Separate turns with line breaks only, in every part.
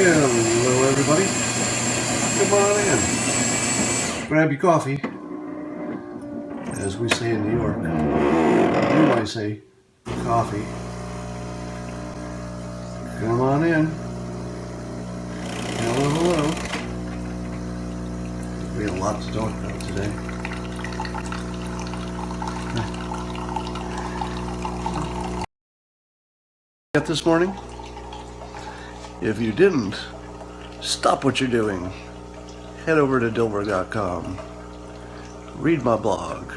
Hello, everybody. Come on in. Grab your coffee, as we say in New York. You might say coffee. Come on in. Hello, hello. We have a lot to talk about today. Yet this morning? If you didn't, stop what you're doing. Head over to Dilberg.com. Read my blog.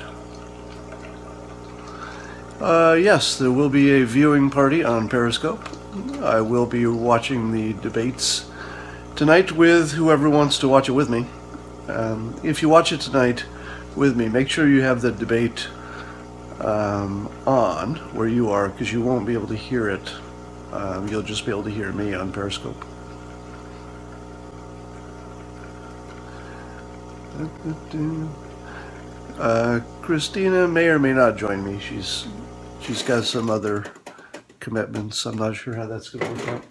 Yes, there will be a viewing party on Periscope. I will be watching the debates tonight with whoever wants to watch it with me. If you watch it tonight with me, make sure you have the debate on where you are, because you won't be able to hear it. You'll just be able to hear me on Periscope. Christina may or may not join me. She's got some other commitments. I'm not sure how that's going to work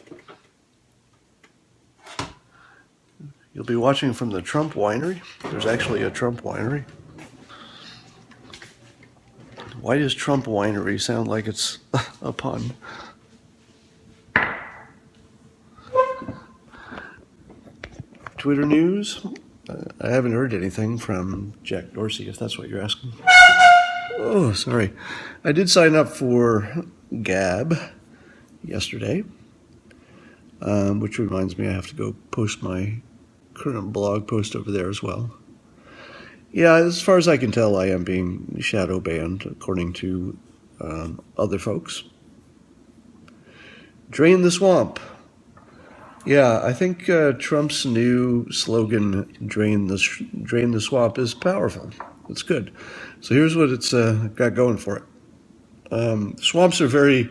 out. You'll be watching from the Trump Winery. There's actually a Trump Winery. Why does Trump Winery sound like it's a pun? Twitter news. I haven't heard anything from Jack Dorsey, if that's what you're asking. Oh, sorry. I did sign up for Gab yesterday, which reminds me I have to go post my current blog post over there as well. Yeah, as far as I can tell, I am being shadow banned, according to other folks. Drain the swamp. Yeah, I think Trump's new slogan, drain the swamp, is powerful. It's good. So here's what it's got going for it. Swamps are very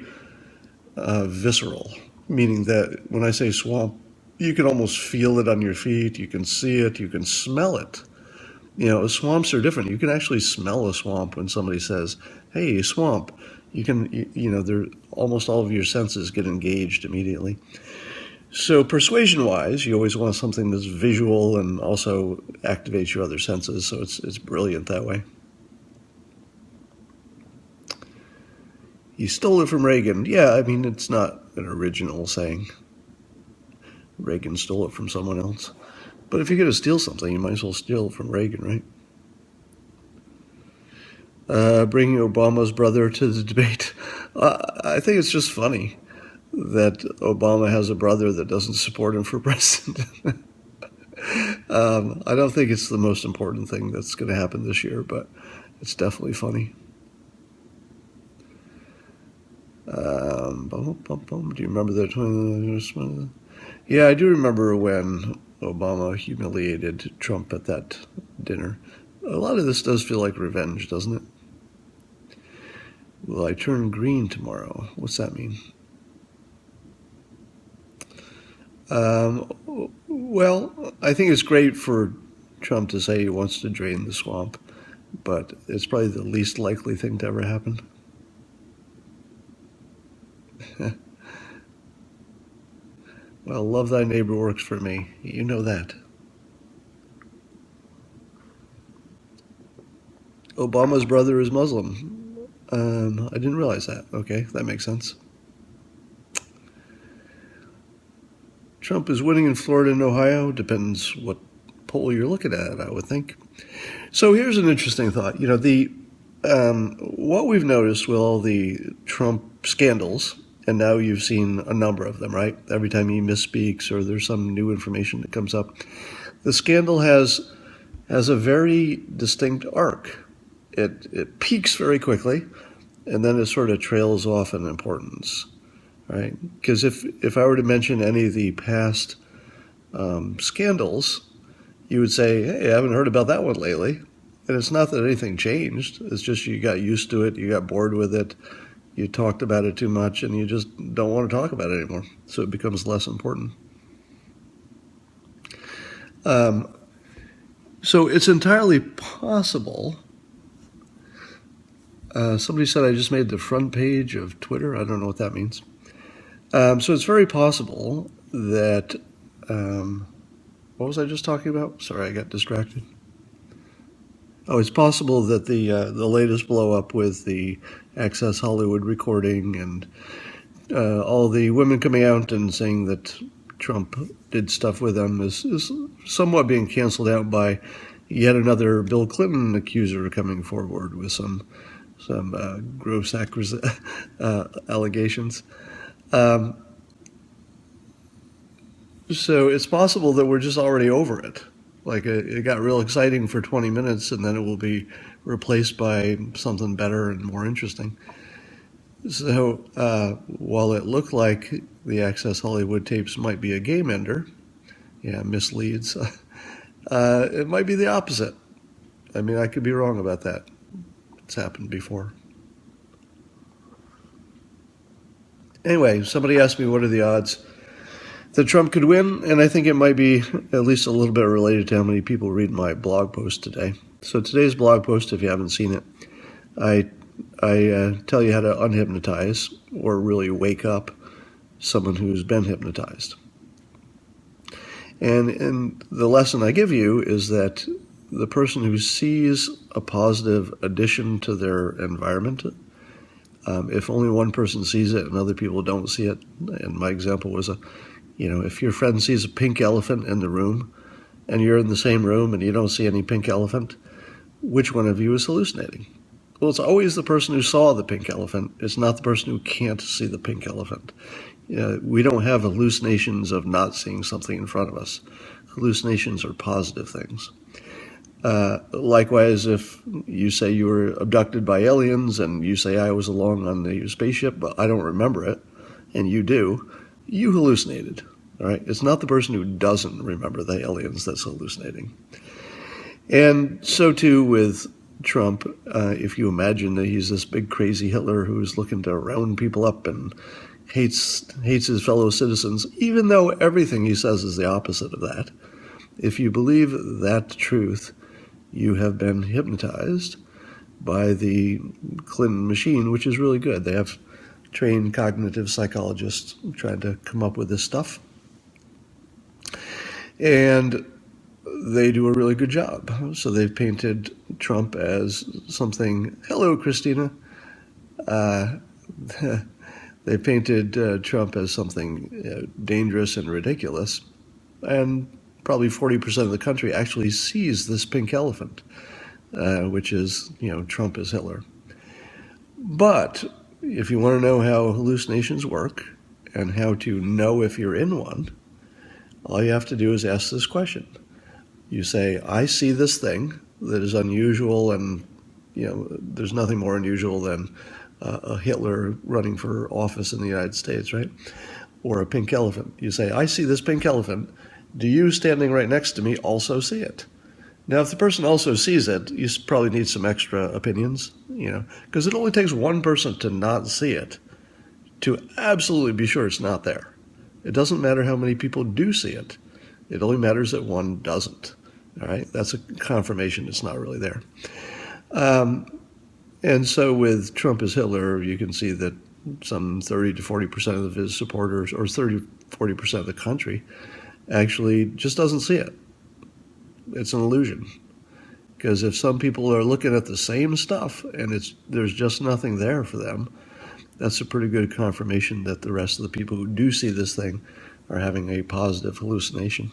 visceral, meaning that when I say swamp, you can almost feel it on your feet, you can see it, you can smell it. You know, swamps are different. You can actually smell a swamp when somebody says, hey, swamp. You can, almost all of your senses get engaged immediately. So persuasion-wise, you always want something that's visual and also activates your other senses, so it's brilliant that way. He stole it from Reagan. Yeah, I mean, it's not an original saying. Reagan stole it from someone else. But if you're going to steal something, you might as well steal it from Reagan, right? Bringing Obama's brother to the debate. I think it's just funny that Obama has a brother that doesn't support him for president. I don't think it's the most important thing that's going to happen this year, but it's definitely funny. Do you remember that? Yeah, I do remember when Obama humiliated Trump at that dinner. A lot of this does feel like revenge, doesn't it? Will I turn green tomorrow? What's that mean? Well, I think it's great for Trump to say he wants to drain the swamp, but it's probably the least likely thing to ever happen. Well, love thy neighbor works for me. You know that. Obama's brother is Muslim. I didn't realize that. Okay, that makes sense. Trump is winning in Florida and Ohio. Depends what poll you're looking at, I would think. So here's an interesting thought. You know, what we've noticed with all the Trump scandals, and now you've seen a number of them, right? Every time he misspeaks or there's some new information that comes up, the scandal has a very distinct arc. It peaks very quickly, and then it sort of trails off in importance, right? Because if I were to mention any of the past scandals, you would say, hey, I haven't heard about that one lately. And it's not that anything changed. It's just you got used to it, you got bored with it, you talked about it too much, and you just don't want to talk about it anymore. So it becomes less important. So it's entirely possible. Somebody said I just made the front page of Twitter. I don't know what that means. So it's very possible that What was I just talking about? Sorry, I got distracted. Oh, it's possible that the latest blow up with the Access Hollywood recording and all the women coming out and saying that Trump did stuff with them is somewhat being canceled out by yet another Bill Clinton accuser coming forward with some gross allegations. So it's possible that we're just already over it. Like it got real exciting for 20 minutes and then it will be replaced by something better and more interesting. So while it looked like the Access Hollywood tapes might be a game ender, misleads, it might be the opposite. I mean, I could be wrong about that. It's happened before. Anyway, somebody asked me what are the odds that Trump could win, and I think it might be at least a little bit related to how many people read my blog post today. So today's blog post, if you haven't seen it, I tell you how to unhypnotize or really wake up someone who's been hypnotized. And the lesson I give you is that the person who sees a positive addition to their environment, if only one person sees it and other people don't see it, and my example was if your friend sees a pink elephant in the room and you're in the same room and you don't see any pink elephant, which one of you is hallucinating? Well, it's always the person who saw the pink elephant. It's not the person who can't see the pink elephant. We don't have hallucinations of not seeing something in front of us. Hallucinations are positive things. Likewise, if you say you were abducted by aliens and you say I was along on the spaceship, but I don't remember it, and you do, you hallucinated. All right? It's not the person who doesn't remember the aliens that's hallucinating. And so too with Trump, if you imagine that he's this big crazy Hitler who's looking to round people up and hates his fellow citizens, even though everything he says is the opposite of that, if you believe that truth, you have been hypnotized by the Clinton machine, which is really good. They have trained cognitive psychologists trying to come up with this stuff. And they do a really good job. So they've painted Trump as something, hello, Christina. They painted Trump as something dangerous and ridiculous. And probably 40% of the country actually sees this pink elephant, which is, Trump is Hitler. But if you want to know how hallucinations work and how to know if you're in one, all you have to do is ask this question. You say, I see this thing that is unusual, and there's nothing more unusual than a Hitler running for office in the United States, right? Or a pink elephant. You say, I see this pink elephant. Do you standing right next to me also see it? Now, if the person also sees it, you probably need some extra opinions, because it only takes one person to not see it to absolutely be sure it's not there. It doesn't matter how many people do see it. It only matters that one doesn't. All right, that's a confirmation it's not really there. And so with Trump as Hitler, you can see that some 30 to 40% of his supporters, or 40% of the country, actually just doesn't see it. It's an illusion. Because if some people are looking at the same stuff and there's just nothing there for them, that's a pretty good confirmation that the rest of the people who do see this thing are having a positive hallucination.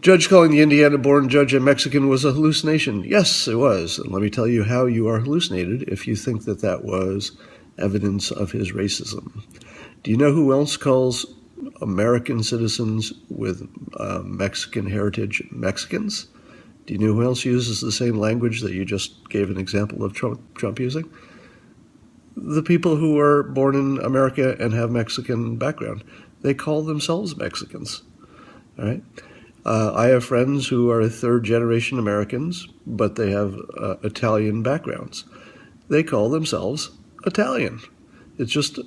Judge calling the Indiana-born judge a Mexican was a hallucination. Yes, it was. And let me tell you how you are hallucinated if you think that that was evidence of his racism. Do you know who else calls American citizens with Mexican heritage Mexicans? Do you know who else uses the same language that you just gave an example of Trump using? The people who are born in America and have Mexican background. They call themselves Mexicans. All right? I have friends who are third-generation Americans, but they have Italian backgrounds. They call themselves Italian. It's just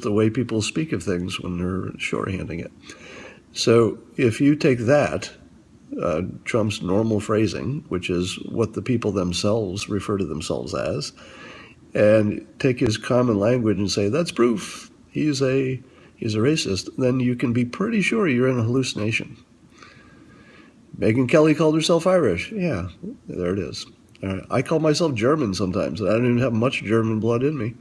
the way people speak of things when they're shorthanding it. So if you take that, Trump's normal phrasing, which is what the people themselves refer to themselves as, and take his common language and say, that's proof. He's a he's a racist, then you can be pretty sure you're in a hallucination. Megyn Kelly called herself Irish. Yeah, there it is. I call myself German sometimes, and I don't even have much German blood in me.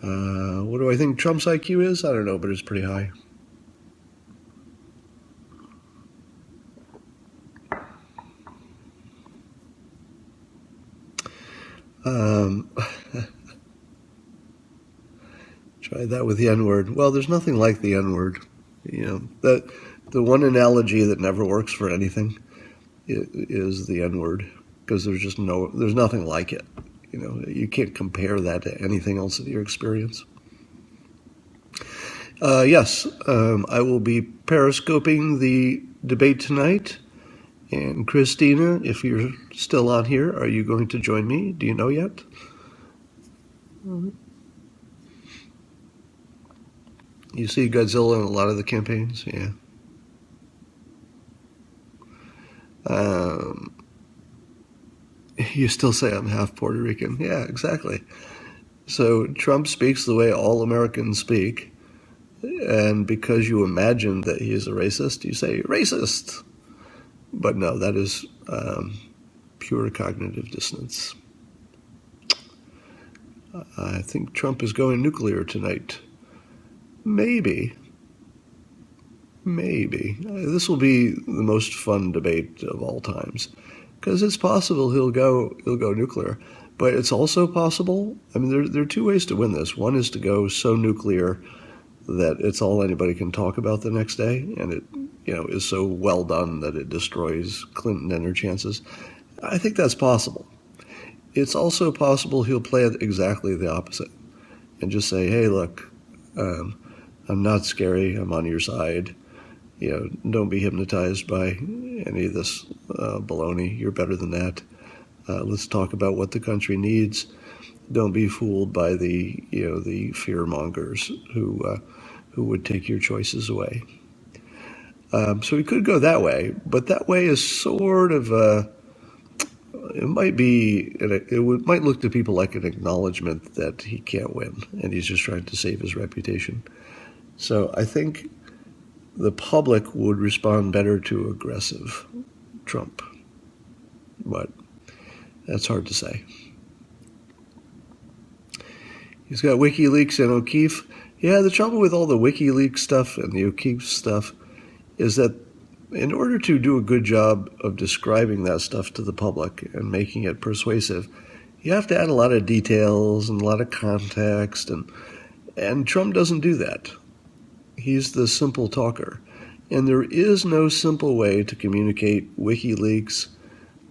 What do I think Trump's IQ is? I don't know, but it's pretty high. Try that with the N-word. Well, there's nothing like the N-word. The one analogy that never works for anything is the N-word, because there's nothing like it. You can't compare that to anything else in your experience. Yes, I will be periscoping the debate tonight. And Christina, if you're still on here, are you going to join me? Do you know yet? You see Godzilla in a lot of the campaigns? Yeah. You still say I'm half Puerto Rican. Yeah, exactly. So Trump speaks the way all Americans speak. And because you imagine that he is a racist, you say, racist. But no, that is pure cognitive dissonance. I think Trump is going nuclear tonight. Maybe. This will be the most fun debate of all times, because it's possible he'll go nuclear, but it's also possible. I mean, there are two ways to win this. One is to go so nuclear that it's all anybody can talk about the next day, and it is so well done that it destroys Clinton and her chances. I think that's possible. It's also possible he'll play it exactly the opposite and just say, hey, look, I'm not scary. I'm on your side. Don't be hypnotized by any of this baloney. You're better than that. Let's talk about what the country needs. Don't be fooled by the fear mongers who would take your choices away. So we could go that way, but that way is sort of it might look to people like an acknowledgement that he can't win, and he's just trying to save his reputation. So I think the public would respond better to aggressive Trump, but that's hard to say. He's got WikiLeaks and O'Keefe. Yeah, the trouble with all the WikiLeaks stuff and the O'Keefe stuff is that in order to do a good job of describing that stuff to the public and making it persuasive, you have to add a lot of details and a lot of context, and Trump doesn't do that. He's the simple talker. And there is no simple way to communicate WikiLeaks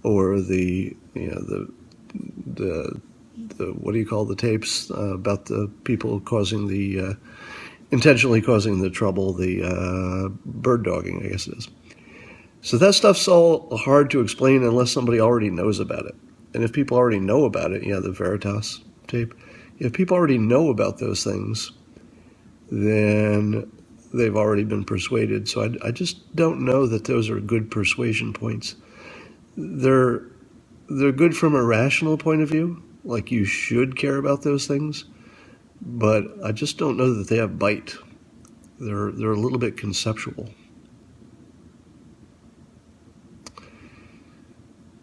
or the what do you call the tapes about the people intentionally causing the trouble, the bird dogging, I guess it is. So that stuff's all hard to explain unless somebody already knows about it. And if people already know about it, the Veritas tape, if people already know about those things, then they've already been persuaded. So I just don't know that those are good persuasion points. They're good from a rational point of view, like you should care about those things, but I just don't know that they have bite. They're a little bit conceptual.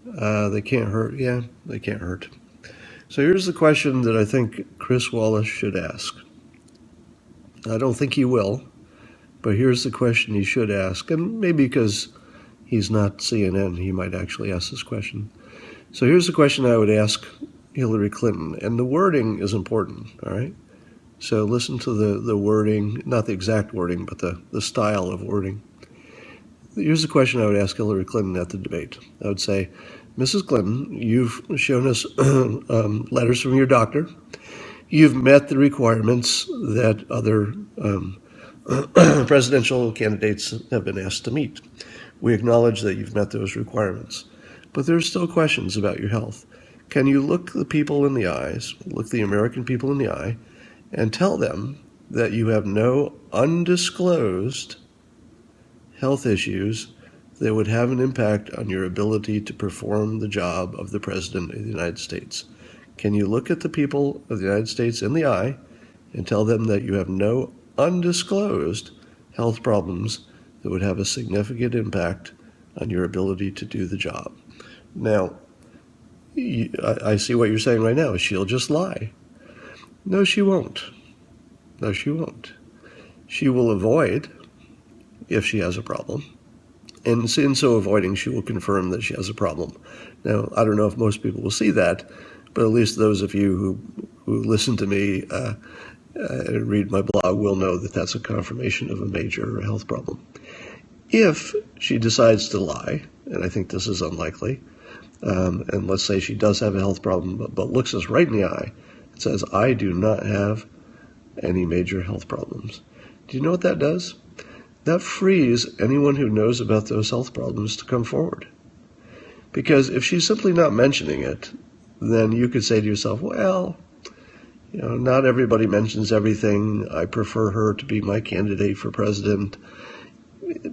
They can't hurt. Yeah, they can't hurt. So here's the question that I think Chris Wallace should ask. I don't think he will, but here's the question he should ask, and maybe because he's not CNN, he might actually ask this question. So here's the question I would ask Hillary Clinton, and the wording is important, all right? So listen to the wording, not the exact wording, but the style of wording. Here's the question I would ask Hillary Clinton at the debate. I would say, Mrs. Clinton, you've shown us letters from your doctor. You've met the requirements that other presidential candidates have been asked to meet. We acknowledge that you've met those requirements. But there's still questions about your health. Can you look the people in the eyes, look the American people in the eye, and tell them that you have no undisclosed health issues that would have an impact on your ability to perform the job of the President of the United States? Can you look at the people of the United States in the eye and tell them that you have no undisclosed health problems that would have a significant impact on your ability to do the job. Now, I see what you're saying right now. She'll just lie. No, she won't. No, she won't. She will avoid if she has a problem. And in so avoiding, she will confirm that she has a problem. Now, I don't know if most people will see that, but at least those of you who listen to me and read my blog will know that that's a confirmation of a major health problem. If she decides to lie, and I think this is unlikely, and let's say she does have a health problem, but looks us right in the eye and says, I do not have any major health problems. Do you know what that does? That frees anyone who knows about those health problems to come forward. Because if she's simply not mentioning it, then you could say to yourself, well, not everybody mentions everything. I prefer her to be my candidate for president.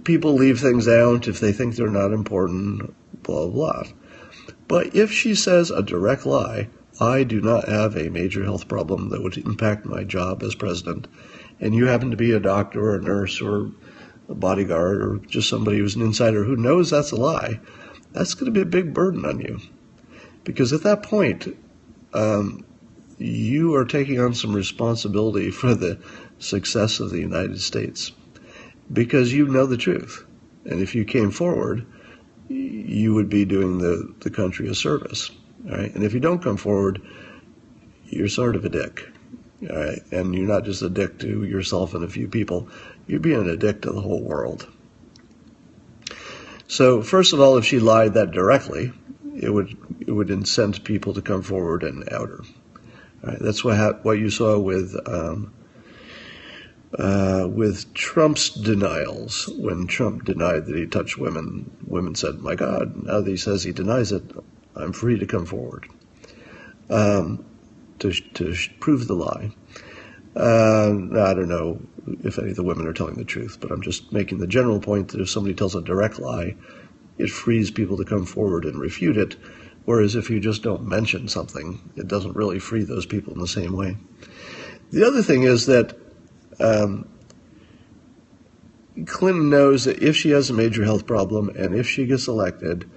People leave things out if they think they're not important, blah, blah. But if she says a direct lie, I do not have a major health problem that would impact my job as president, and you happen to be a doctor or a nurse or a bodyguard or just somebody who's an insider who knows that's a lie, that's going to be a big burden on you. Because at that point, you are taking on some responsibility for the success of the United States because you know the truth. And if you came forward, you would be doing the country a service. All right? And if you don't come forward, you're sort of a dick. All right? And you're not just a dick to yourself and a few people. You're being a dick to the whole world. So first of all, if she lied that directly, it would incent people to come forward and out her. All right? That's what you saw with Trump's denials. When Trump denied that he touched women, women said, my God, now that he says he denies it, I'm free to come forward to prove the lie. I don't know if any of the women are telling the truth, but I'm just making the general point that if somebody tells a direct lie, it frees people to come forward and refute it, whereas if you just don't mention something, it doesn't really free those people in the same way. The other thing is that Clinton knows that if she has a major health problem and if she gets elected,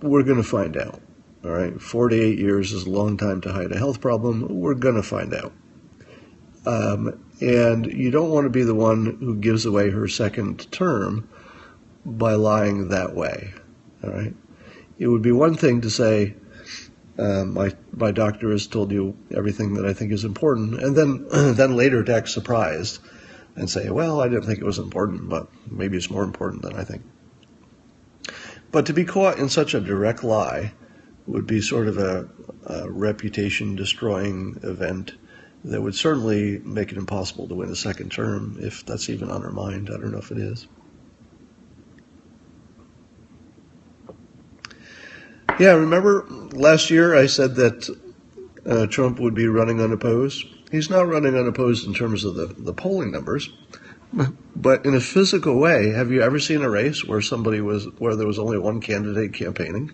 we're going to find out. All right, 4 to 8 years is a long time to hide a health problem. We're going to find out. And you don't want to be the one who gives away her second term by lying that way. All right, it would be one thing to say, my doctor has told you everything that I think is important, and then later to act surprised and say, well, I didn't think it was important, but maybe it's more important than I think. But to be caught in such a direct lie would be sort of a reputation-destroying event that would certainly make it impossible to win a second term, if that's even on her mind. I don't know if it is. Yeah, remember last year I said that Trump would be running unopposed? He's not running unopposed in terms of the polling numbers, but in a physical way. Have you ever seen a race where there was only one candidate campaigning?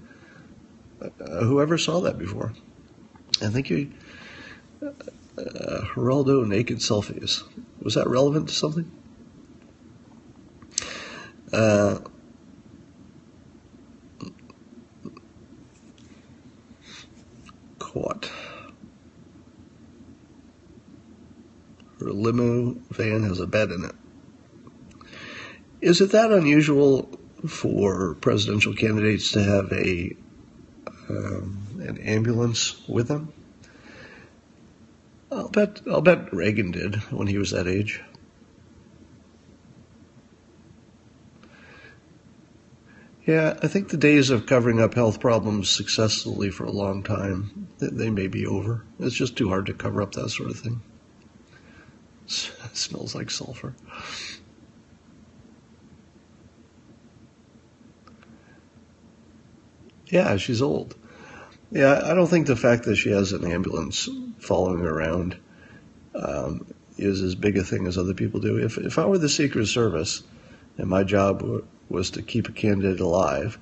Whoever saw that before? I think Geraldo naked selfies. Was that relevant to something? Caught. Her limo van has a bed in it. Is it that unusual for presidential candidates to have an ambulance with them? I'll bet Reagan did when he was that age. Yeah, I think the days of covering up health problems successfully for a long time, they may be over. It's just too hard to cover up that sort of thing. It smells like sulfur. Yeah, she's old. Yeah, I don't think the fact that she has an ambulance following her around is as big a thing as other people do. If I were the Secret Service and my job was to keep a candidate alive,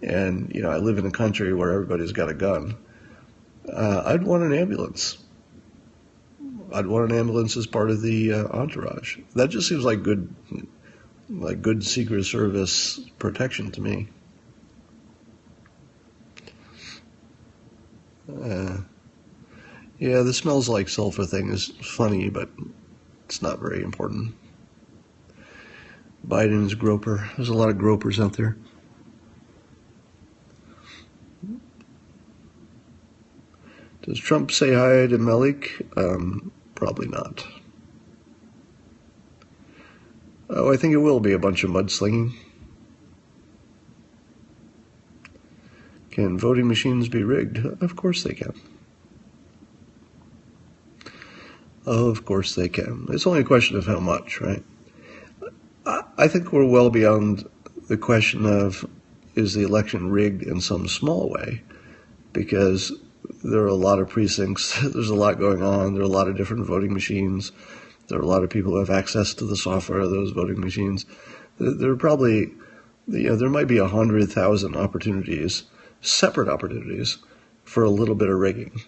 and I live in a country where everybody's got a gun, I'd want an ambulance. I'd want an ambulance as part of the entourage. That just seems like good Secret Service protection to me. Yeah, the smells like sulfur thing is funny, but it's not very important. Biden's groper. There's a lot of gropers out there. Does Trump say hi to Malik? Probably not. Oh, I think it will be a bunch of mudslinging. Can voting machines be rigged? Of course they can. Of course they can. It's only a question of how much, right? I think we're well beyond the question of, is the election rigged in some small way? Because there are a lot of precincts, there's a lot going on, there are a lot of different voting machines, there are a lot of people who have access to the software of those voting machines. There are probably, there might be 100,000 opportunities, separate opportunities, for a little bit of rigging.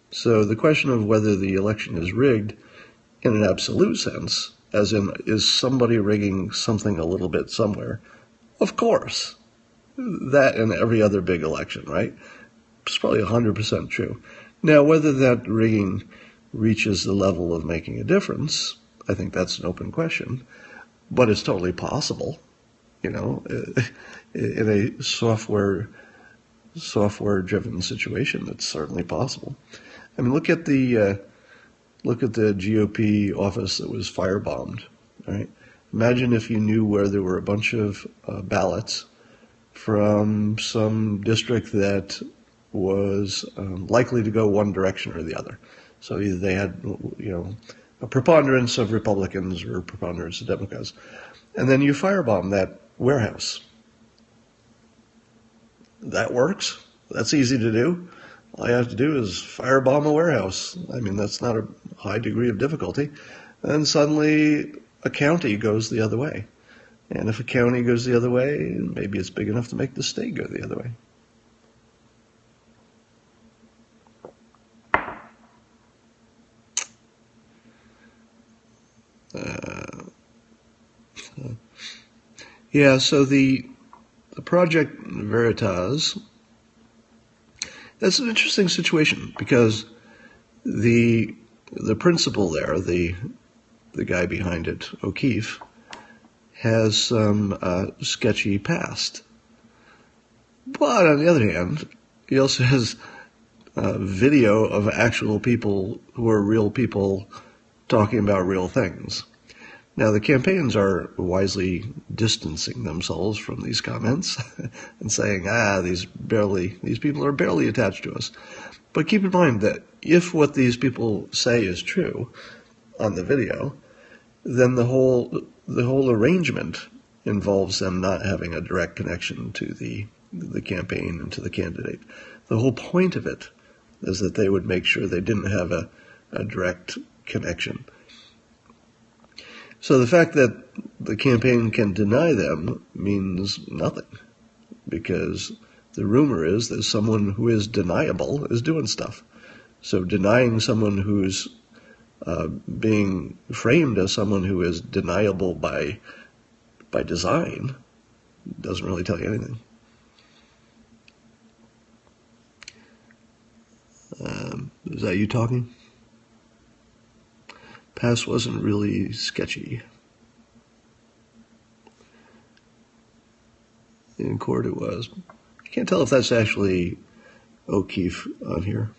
So the question of whether the election is rigged in an absolute sense, as in, is somebody rigging something a little bit somewhere? Of course. That and every other big election, right? It's probably 100% true. Now, whether that rigging reaches the level of making a difference, I think that's an open question. But it's totally possible, in a software-driven situation. It's certainly possible. I mean, look at the GOP office that was firebombed. Right? Imagine if you knew where there were a bunch of ballots from some district that was likely to go one direction or the other. So either they had, a preponderance of Republicans or a preponderance of Democrats, and then you firebomb that warehouse. That works. That's easy to do. All you have to do is firebomb a warehouse. I mean, that's not a high degree of difficulty. And suddenly a county goes the other way. And if a county goes the other way, maybe it's big enough to make the state go the other way. Yeah, so the Project Veritas, that's an interesting situation because the principal there, the guy behind it, O'Keefe, has some sketchy past. But on the other hand, he also has video of actual people who are real people talking about real things. Now, the campaigns are wisely distancing themselves from these comments and saying, these people are barely attached to us. But keep in mind that if what these people say is true on the video, then the whole arrangement involves them not having a direct connection to the campaign and to the candidate. The whole point of it is that they would make sure they didn't have a direct connection. So the fact that the campaign can deny them means nothing, because the rumor is that someone who is deniable is doing stuff. So denying someone who's being framed as someone who is deniable by design doesn't really tell you anything. Is that you talking? Past wasn't really sketchy. In court it was. I can't tell if that's actually O'Keefe on here.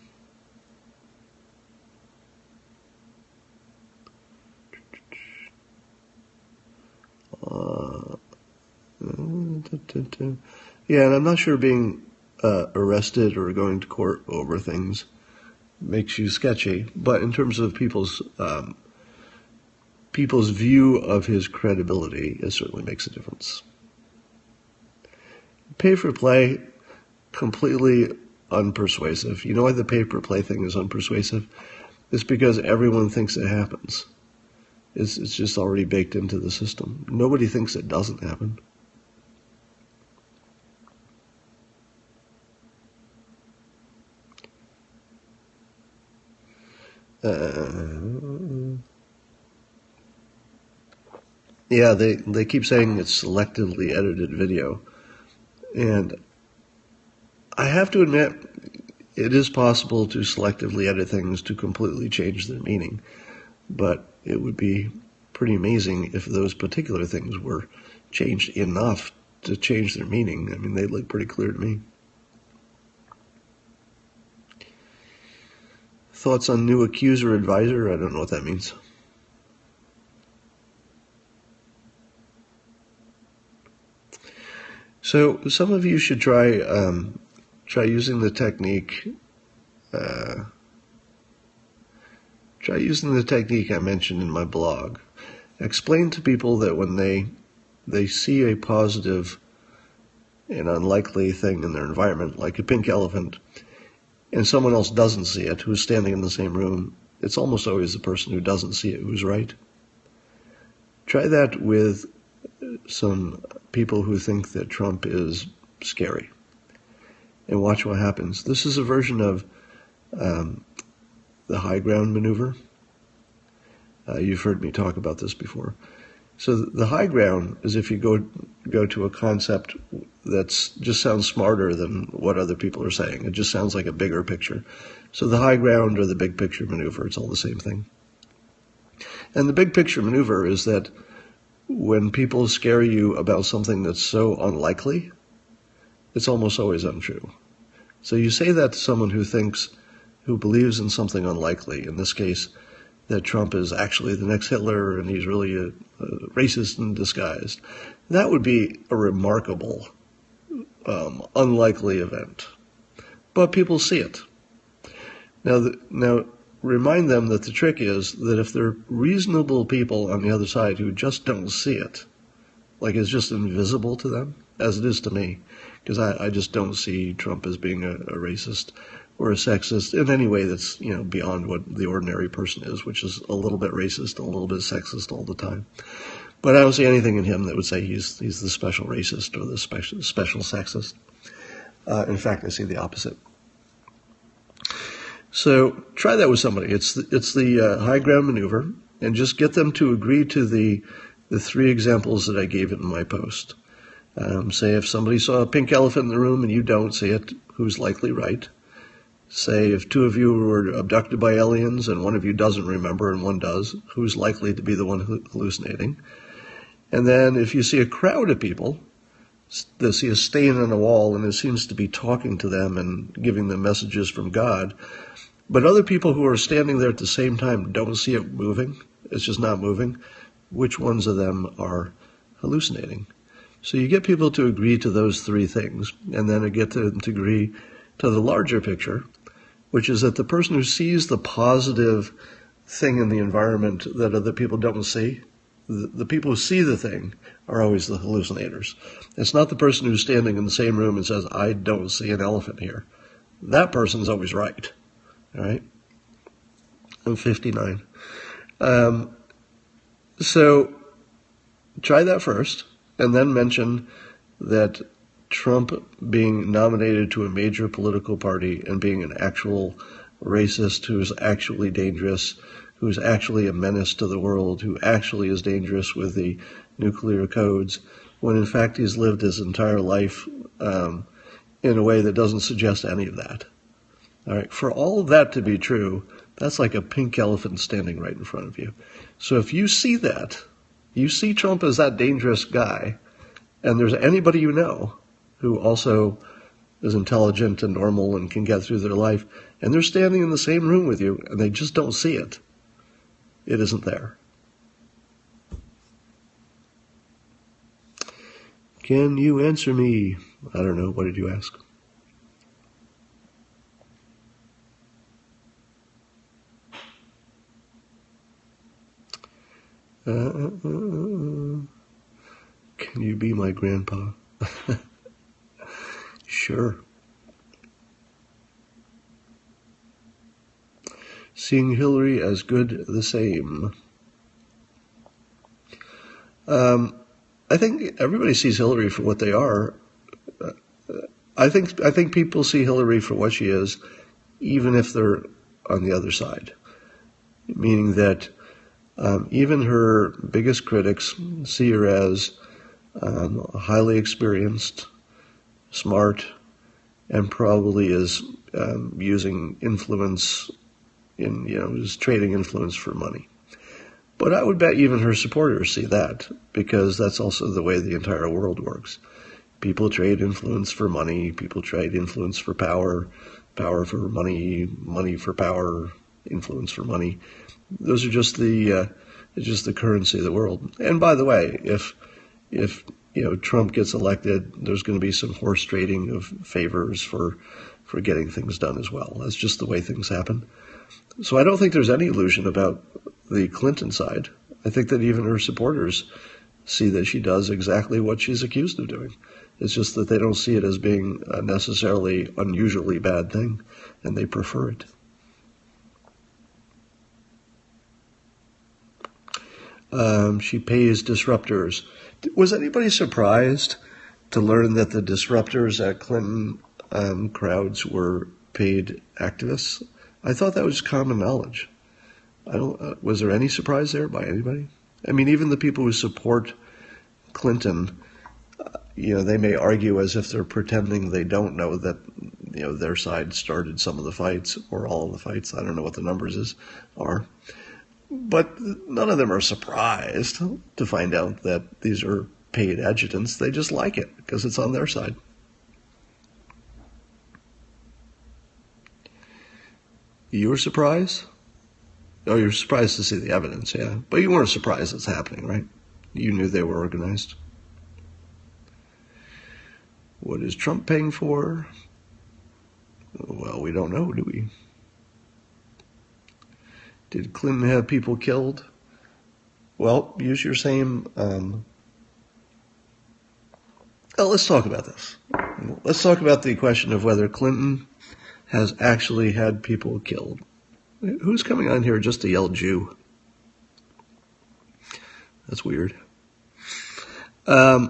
Yeah, and I'm not sure being arrested or going to court over things makes you sketchy, but in terms of people's view of his credibility, it certainly makes a difference. Pay-for-play, completely unpersuasive. You know why the pay-for-play thing is unpersuasive? It's because everyone thinks it happens. It's just already baked into the system. Nobody thinks it doesn't happen. Yeah, they keep saying it's selectively edited video. And I have to admit, it is possible to selectively edit things to completely change their meaning. But it would be pretty amazing if those particular things were changed enough to change their meaning. I mean, they look pretty clear to me. Thoughts on new accuser advisor? I don't know what that means. So some of you should try using the technique. Try using the technique I mentioned in my blog. Explain to people that when they see a positive and unlikely thing in their environment, like a pink elephant, and someone else doesn't see it, who's standing in the same room, it's almost always the person who doesn't see it who's right. Try that with some people who think that Trump is scary, and watch what happens. This is a version of the high ground maneuver. You've heard me talk about this before. So the high ground is if you go to a concept that's just sounds smarter than what other people are saying. It just sounds like a bigger picture. So the high ground or the big picture maneuver, it's all the same thing. And the big picture maneuver is that when people scare you about something that's so unlikely, it's almost always untrue. So you say that to someone who believes in something unlikely, in this case, that Trump is actually the next Hitler and he's really a racist in disguise. That would be a remarkable, unlikely event. But people see it. Now, remind them that the trick is that if there are reasonable people on the other side who just don't see it, like it's just invisible to them, as it is to me, because I just don't see Trump as being a racist or a sexist in any way that's beyond what the ordinary person is, which is a little bit racist, a little bit sexist all the time. But I don't see anything in him that would say he's the special racist or the special sexist. In fact, I see the opposite. So try that with somebody. It's the high ground maneuver, and just get them to agree to the three examples that I gave it in my post. Say if somebody saw a pink elephant in the room and you don't see it, who's likely right? Say if two of you were abducted by aliens and one of you doesn't remember and one does, who's likely to be the one hallucinating? And then if you see a crowd of people, they see a stain on a wall and it seems to be talking to them and giving them messages from God, but other people who are standing there at the same time don't see it moving, it's just not moving, which ones of them are hallucinating? So you get people to agree to those three things, and then you get them to agree to the larger picture, which is that the person who sees the positive thing in the environment that other people don't see, the people who see the thing are always the hallucinators. It's not the person who's standing in the same room and says, I don't see an elephant here. That person's always right. All right? I'm 59. So try that first, and then mention that Trump being nominated to a major political party and being an actual racist who's actually dangerous, who's actually a menace to the world, who actually is dangerous with the nuclear codes, when in fact he's lived his entire life in a way that doesn't suggest any of that. All right, for all of that to be true, that's like a pink elephant standing right in front of you. So if you see that, you see Trump as that dangerous guy, and there's anybody you know who also is intelligent and normal and can get through their life, and they're standing in the same room with you, and they just don't see it, it isn't there. Can you answer me? I don't know. What did you ask? Can you be my grandpa? Sure. Seeing Hillary as good the same. I think everybody sees Hillary for what they are. I think people see Hillary for what she is, even if they're on the other side. Meaning that Even her biggest critics see her as highly experienced, smart, and probably is using influence is trading influence for money. But I would bet even her supporters see that, because that's also the way the entire world works. People trade influence for money, people trade influence for power, power for money, money for power, influence for money. Those are just the currency of the world. And by the way, if Trump gets elected, there's going to be some horse trading of favors for getting things done as well. That's just the way things happen. So I don't think there's any illusion about the Clinton side. I think that even her supporters see that she does exactly what she's accused of doing. It's just that they don't see it as being a necessarily unusually bad thing, and they prefer it. She pays disruptors. Was anybody surprised to learn that the disruptors at Clinton crowds were paid activists? I thought that was common knowledge. Was there any surprise there by anybody? I mean, even the people who support Clinton, they may argue as if they're pretending they don't know that, their side started some of the fights or all of the fights. I don't know what the numbers are. But none of them are surprised to find out that these are paid adjutants. They just like it because it's on their side. You were surprised? Oh, you're surprised to see the evidence, yeah. But you weren't surprised it's happening, right? You knew they were organized. What is Trump paying for? Well, we don't know, do we? Did Clinton have people killed? Well, use your same... let's talk about this. Let's talk about the question of whether Clinton has actually had people killed. Who's coming on here just to yell Jew? That's weird. Did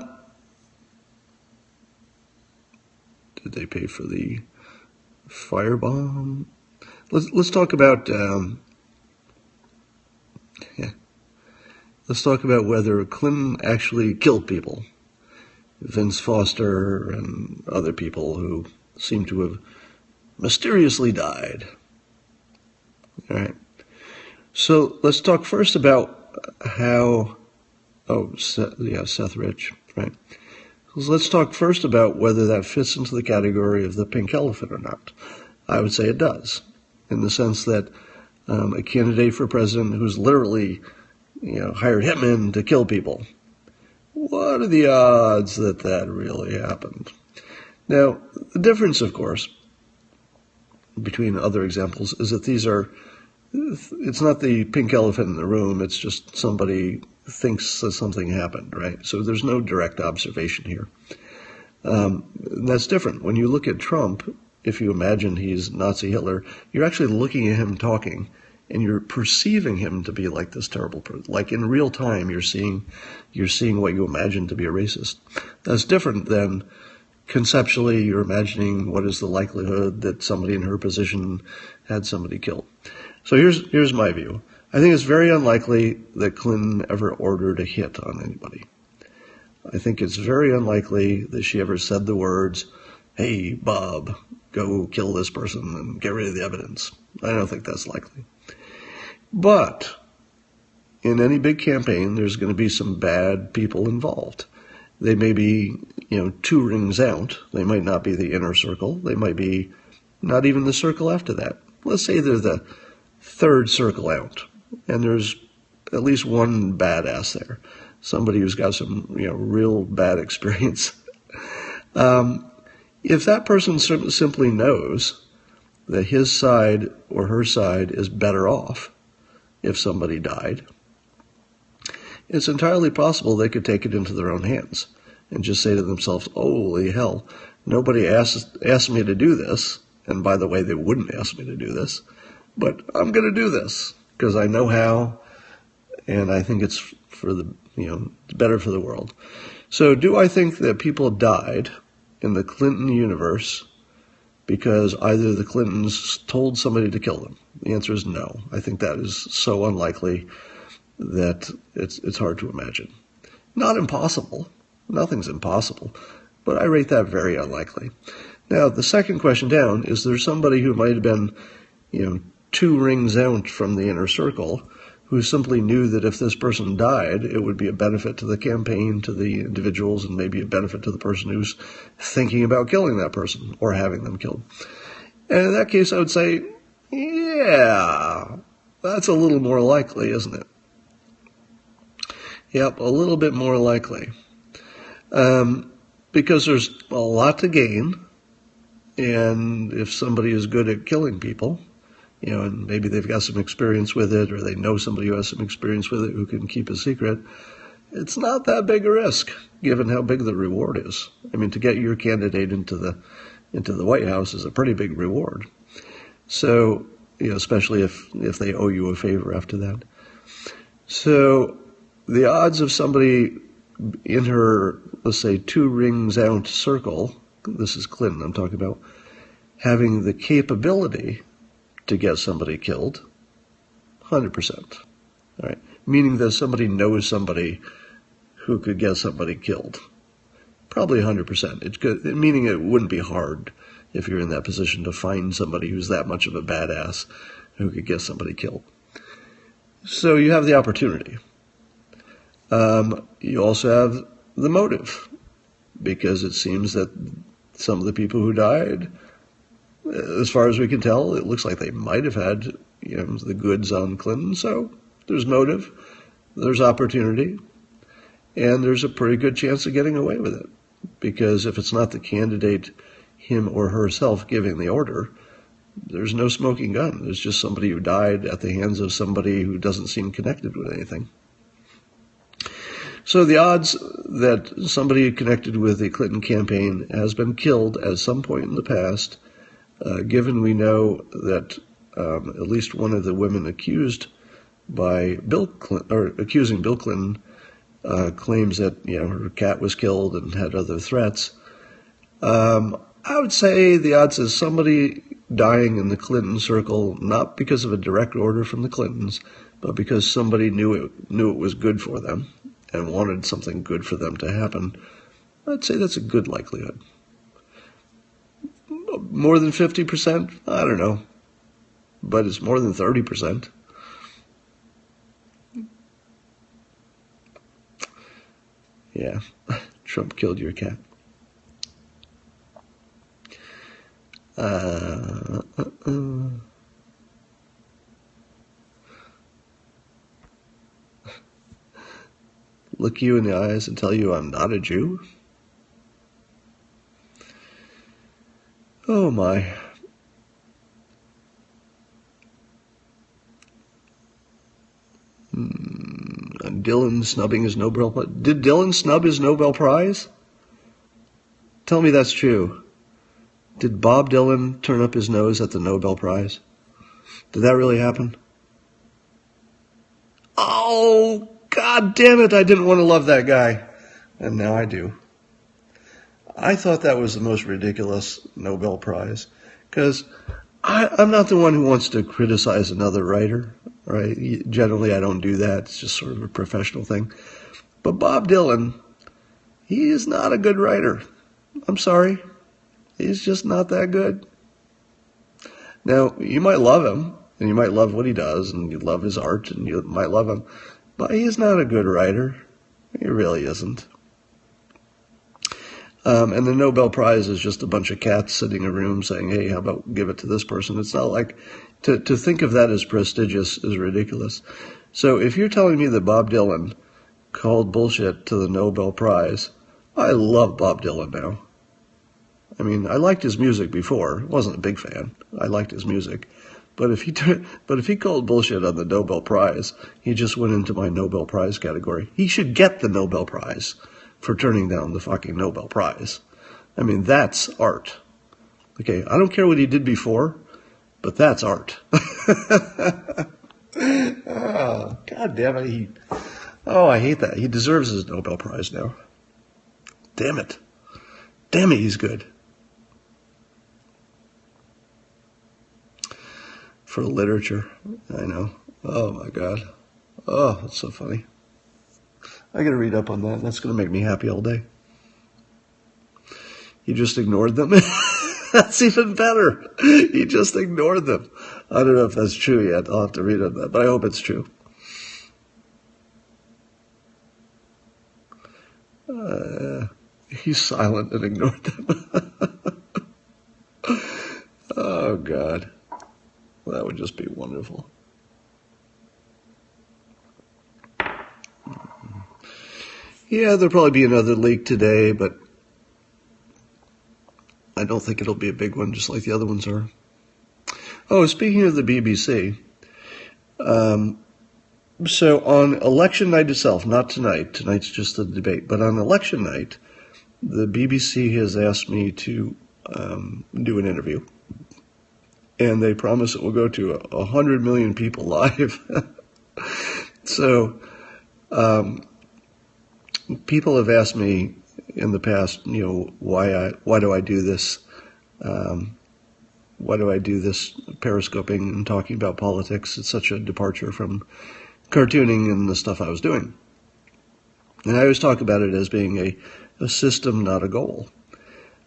they pay for the firebomb? Let's talk about... Let's talk about whether Clinton actually killed people. Vince Foster and other people who seem to have mysteriously died. All right. So let's talk first about how... Seth Rich, right? So let's talk first about whether that fits into the category of the pink elephant or not. I would say it does, in the sense that a candidate for president who's literally, hired hitmen to kill people. What are the odds that that really happened? Now, the difference, of course, between other examples is that it's not the pink elephant in the room, it's just somebody thinks that something happened, right? So there's no direct observation here. That's different. When you look at Trump, if you imagine he's Nazi Hitler, you're actually looking at him talking, and you're perceiving him to be like this terrible person. Like in real time, you're seeing what you imagine to be a racist. That's different than conceptually you're imagining what is the likelihood that somebody in her position had somebody killed. So here's my view. I think it's very unlikely that Clinton ever ordered a hit on anybody. I think it's very unlikely that she ever said the words, "Hey, Bob, go kill this person and get rid of the evidence." I don't think that's likely. But in any big campaign, there's going to be some bad people involved. They may be, 2 rings out. They might not be the inner circle. They might be not even the circle after that. Let's say they're the 3rd circle out, and there's at least one badass there, somebody who's got some, real bad experience. If that person simply knows that his side or her side is better off if somebody died, it's entirely possible they could take it into their own hands and just say to themselves, "Holy hell, nobody asked me to do this." And by the way, they wouldn't ask me to do this, but I'm going to do this because I know how, and I think it's for better for the world. So do I think that people died in the Clinton universe because either the Clintons told somebody to kill them? The answer is no. I think that is so unlikely. that it's hard to imagine. Not impossible. Nothing's impossible. But I rate that very unlikely. Now, the second question down is there somebody who might have been, 2 rings out from the inner circle who simply knew that if this person died, it would be a benefit to the campaign, to the individuals, and maybe a benefit to the person who's thinking about killing that person or having them killed. And in that case, I would say, yeah, that's a little more likely, isn't it? Yep, a little bit more likely. Because there's a lot to gain, and if somebody is good at killing people, and maybe they've got some experience with it, or they know somebody who has some experience with it who can keep a secret, it's not that big a risk, given how big the reward is. I mean, to get your candidate into the White House is a pretty big reward. So, especially if they owe you a favor after that. So, the odds of somebody in her, let's say, 2 rings out circle, this is Clinton I'm talking about, having the capability to get somebody killed, 100%. All right, meaning that somebody knows somebody who could get somebody killed. Probably 100%. It's good, meaning it wouldn't be hard if you're in that position to find somebody who's that much of a badass who could get somebody killed. So you have the opportunity. You also have the motive, because it seems that some of the people who died, as far as we can tell, it looks like they might have had, the goods on Clinton. So there's motive, there's opportunity, and there's a pretty good chance of getting away with it. Because if it's not the candidate, him or herself, giving the order, there's no smoking gun. There's just somebody who died at the hands of somebody who doesn't seem connected with anything. So the odds that somebody connected with the Clinton campaign has been killed at some point in the past, given we know that at least one of the women accused by accusing Bill Clinton claims that her cat was killed and had other threats. I would say the odds is somebody dying in the Clinton circle, not because of a direct order from the Clintons, but because somebody knew it was good for them and wanted something good for them to happen. I'd say that's a good likelihood. More than 50%? I don't know. But it's more than 30%. Yeah, Trump killed your cat. Look you in the eyes and tell you I'm not a Jew? Oh my. Dylan snubbing his Nobel Prize. Did Dylan snub his Nobel Prize? Tell me that's true. Did Bob Dylan turn up his nose at the Nobel Prize? Did that really happen? Oh, God damn it, I didn't want to love that guy. And now I do. I thought that was the most ridiculous Nobel Prize. Because I'm not the one who wants to criticize another writer, right? Generally, I don't do that. It's just sort of a professional thing. But Bob Dylan, he is not a good writer. I'm sorry. He's just not that good. Now, you might love him, and you might love what he does, and you love his art, and you might love him, but he's not a good writer. He really isn't. And the Nobel Prize is just a bunch of cats sitting in a room saying, hey, how about give it to this person? It's not like, to think of that as prestigious is ridiculous. So if you're telling me that Bob Dylan called bullshit to the Nobel Prize, I love Bob Dylan now. I mean, I liked his music before. I wasn't a big fan. I liked his music. But if he called bullshit on the Nobel Prize, he just went into my Nobel Prize category. He should get the Nobel Prize for turning down the fucking Nobel Prize. I mean, that's art. Okay, I don't care what he did before, but that's art. Oh, God damn it. I hate that. He deserves his Nobel Prize now. Damn it. Damn it, he's good. For literature, I know. Oh, my God. Oh, that's so funny. I got to read up on that. That's going to make me happy all day. He just ignored them. That's even better. He just ignored them. I don't know if that's true yet. I'll have to read on that, but I hope it's true. He's silent and ignored them. Oh, God. That would just be wonderful. Yeah, there'll probably be another leak today, but I don't think it'll be a big one, just like the other ones are. Oh, speaking of the BBC, so on election night itself, not tonight, tonight's just the debate, but on election night, the BBC has asked me to do an interview. And they promise it will go to 100 million people live. So people have asked me in the past, why do I do this? Why do I do this periscoping and talking about politics? It's such a departure from cartooning and the stuff I was doing. And I always talk about it as being a system, not a goal.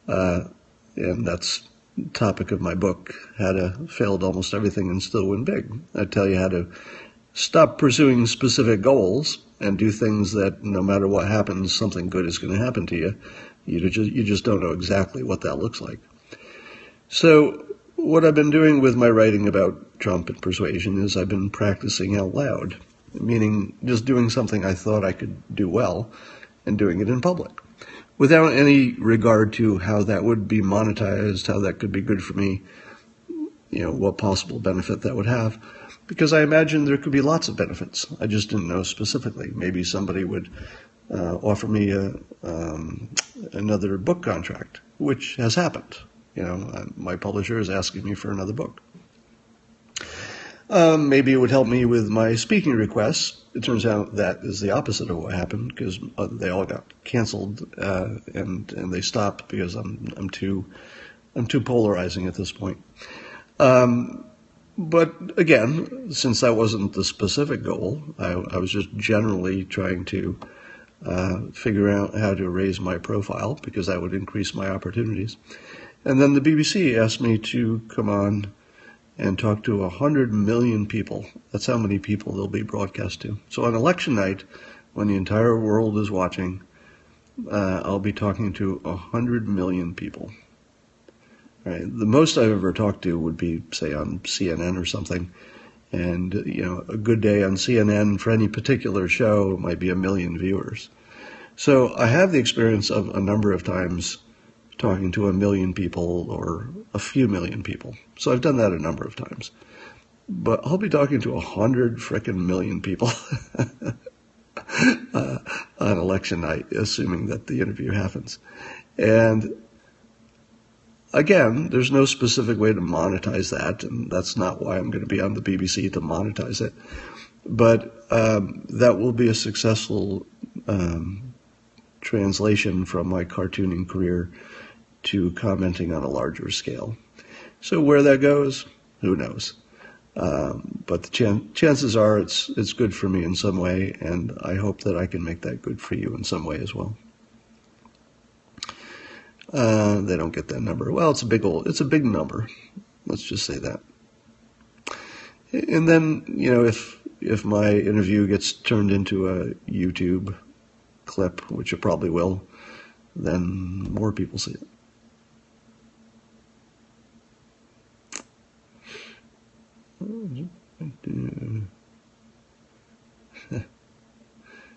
And that's the topic of my book, How to Fail at Almost Everything and Still Win Big. I tell you how to stop pursuing specific goals and do things that no matter what happens, something good is going to happen to you. You just don't know exactly what that looks like. So what I've been doing with my writing about Trump and persuasion is I've been practicing out loud, meaning just doing something I thought I could do well and doing it in public, without any regard to how that would be monetized, how that could be good for me, what possible benefit that would have, because I imagined there could be lots of benefits. I just didn't know specifically. Maybe somebody would offer me another book contract, which has happened. My publisher is asking me for another book. Maybe it would help me with my speaking requests. It turns out that is the opposite of what happened, because they all got canceled and they stopped because I'm too polarizing at this point. But again, since that wasn't the specific goal, I was just generally trying to figure out how to raise my profile, because that would increase my opportunities. And then the BBC asked me to come on and talk to 100 million people. That's how many people they'll be broadcast to. So on election night, when the entire world is watching, I'll be talking to 100 million people. Right? The most I've ever talked to would be, say, on CNN or something. And, a good day on CNN for any particular show might be 1 million viewers. So I have the experience of a number of times talking to 1 million people or a few million people. So I've done that a number of times. But I'll be talking to 100 frickin' million people on election night, assuming that the interview happens. And again, there's no specific way to monetize that, and that's not why I'm going to be on the BBC to monetize it. But that will be a successful translation from my cartooning career to commenting on a larger scale. So where that goes, who knows? But the chances are it's good for me in some way, and I hope that I can make that good for you in some way as well. They don't get that number. Well, it's a big number. Let's just say that. And then, if my interview gets turned into a YouTube clip, which it probably will, then more people see it.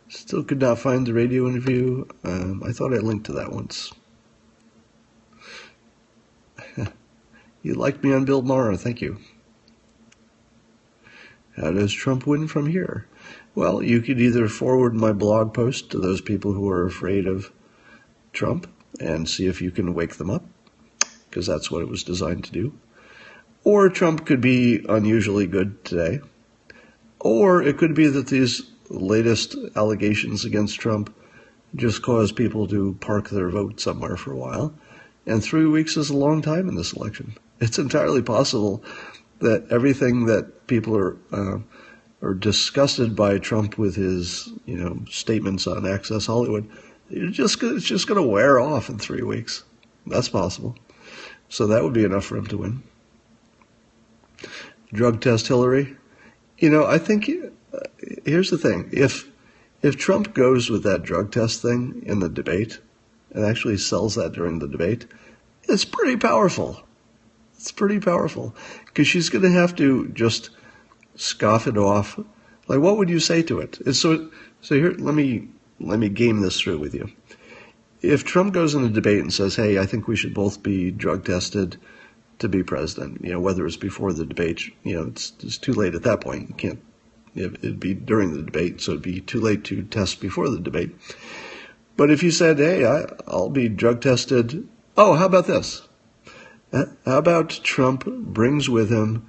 Still could not find the radio interview. I thought I linked to that once. You liked me on Bill Maher, thank you. How does Trump win from here? Well, you could either forward my blog post to those people who are afraid of Trump and see if you can wake them up, because that's what it was designed to do. Or Trump could be unusually good today. Or it could be that these latest allegations against Trump just cause people to park their vote somewhere for a while. And 3 weeks is a long time in this election. It's entirely possible that everything that people are or disgusted by Trump with his, statements on Access Hollywood, it's just going to wear off in 3 weeks. That's possible. So that would be enough for him to win. Drug test Hillary. I think here's the thing. If Trump goes with that drug test thing in the debate and actually sells that during the debate, it's pretty powerful. It's pretty powerful because she's going to have to just scoff it off. Like, what would you say to it? So here, let me game this through with you. If Trump goes in a debate and says, "Hey, I think we should both be drug tested to be president," whether it's before the debate, it's too late at that point. You can't. It'd be during the debate, so it'd be too late to test before the debate. But if you said, "Hey, I'll be drug tested," how about this? How about Trump brings with him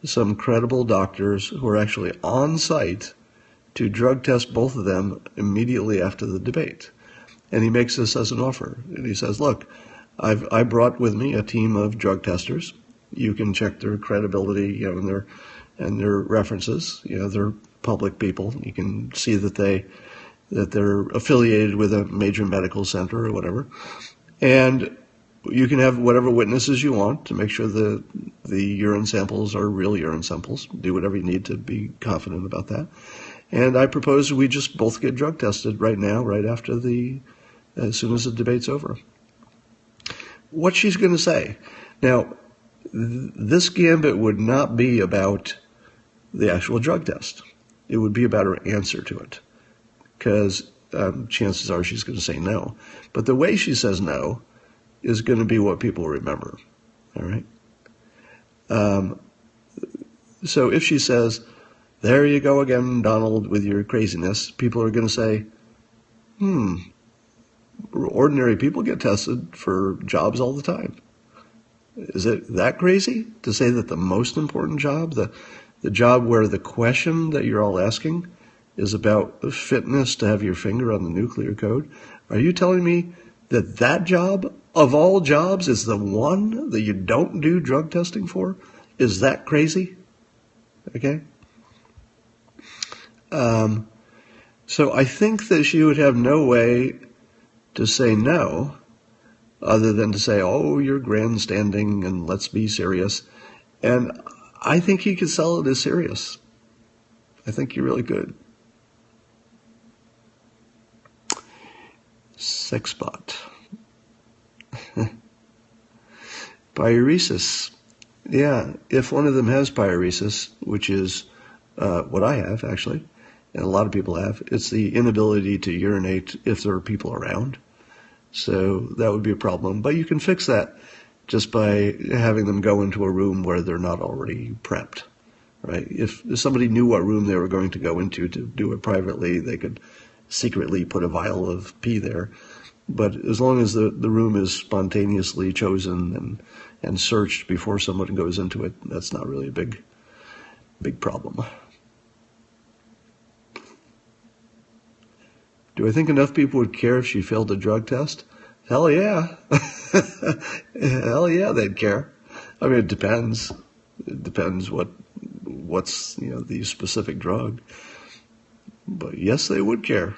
some credible doctors who are actually on site to drug test both of them immediately after the debate? And he makes this as an offer. And he says, "Look, I brought with me a team of drug testers. You can check their credibility, and their references. They're public people. You can see that they're affiliated with a major medical center or whatever. And you can have whatever witnesses you want to make sure the urine samples are real urine samples. Do whatever you need to be confident about that. And I propose we just both get drug tested right now, right after as soon as the debate's over." What she's going to say. Now, this gambit would not be about the actual drug test. It would be about her answer to it, because chances are she's going to say no. But the way she says no is going to be what people remember. All right. So if she says, "There you go again, Donald, with your craziness," people are going to say, ordinary people get tested for jobs all the time. Is it that crazy to say that the most important job, the job where the question that you're all asking is about fitness to have your finger on the nuclear code, are you telling me that job of all jobs is the one that you don't do drug testing for? Is that crazy? Okay. So I think that she would have no way to say no other than to say, "Oh, you're grandstanding and let's be serious." And I think he could sell it as serious. I think he really could. Sexbot. Pyresis. Yeah, if one of them has pyresis, which is what I have actually, and a lot of people have, it's the inability to urinate if there are people around. So that would be a problem. But you can fix that just by having them go into a room where they're not already prepped, right? If somebody knew what room they were going to go into to do it privately, they could secretly put a vial of pee there. But as long as the room is spontaneously chosen and searched before someone goes into it, that's not really a big problem. Do I think enough people would care if she failed a drug test? Hell yeah. Hell yeah, they'd care. I mean, it depends. It depends what's the specific drug. But yes, they would care.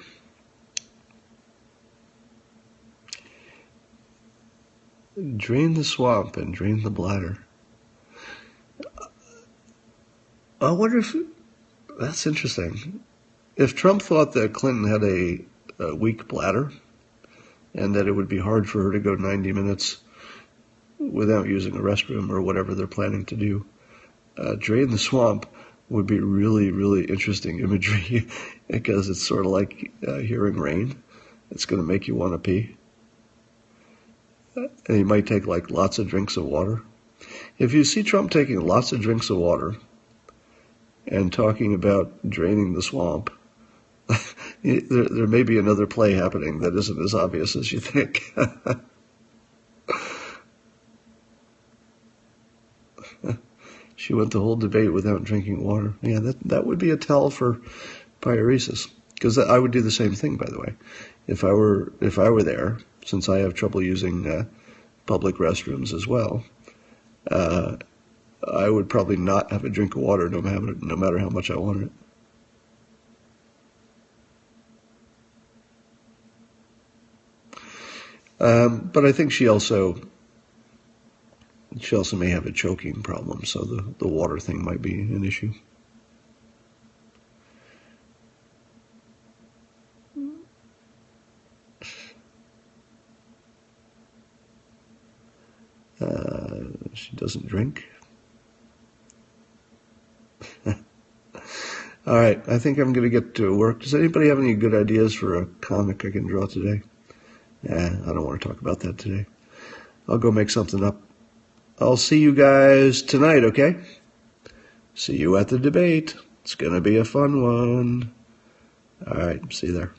Drain the swamp and drain the bladder. I wonder if that's interesting. If Trump thought that Clinton had a weak bladder and that it would be hard for her to go 90 minutes without using a restroom or whatever they're planning to do, drain the swamp would be really, really interesting imagery because it's sort of like hearing rain. It's going to make you want to pee. And he might take like lots of drinks of water. If you see Trump taking lots of drinks of water and talking about draining the swamp, there may be another play happening that isn't as obvious as you think. She went the whole debate without drinking water. Yeah, that would be a tell for pyresis. Because I would do the same thing, by the way. If I were there, since I have trouble using public restrooms as well, I would probably not have a drink of water no matter how much I wanted it. But I think she also may have a choking problem, so the water thing might be an issue. She doesn't drink. All right, I think I'm going to get to work. Does anybody have any good ideas for a comic I can draw today? I don't want to talk about that today. I'll go make something up. I'll see you guys tonight, okay? See you at the debate. It's going to be a fun one. All right, see you there.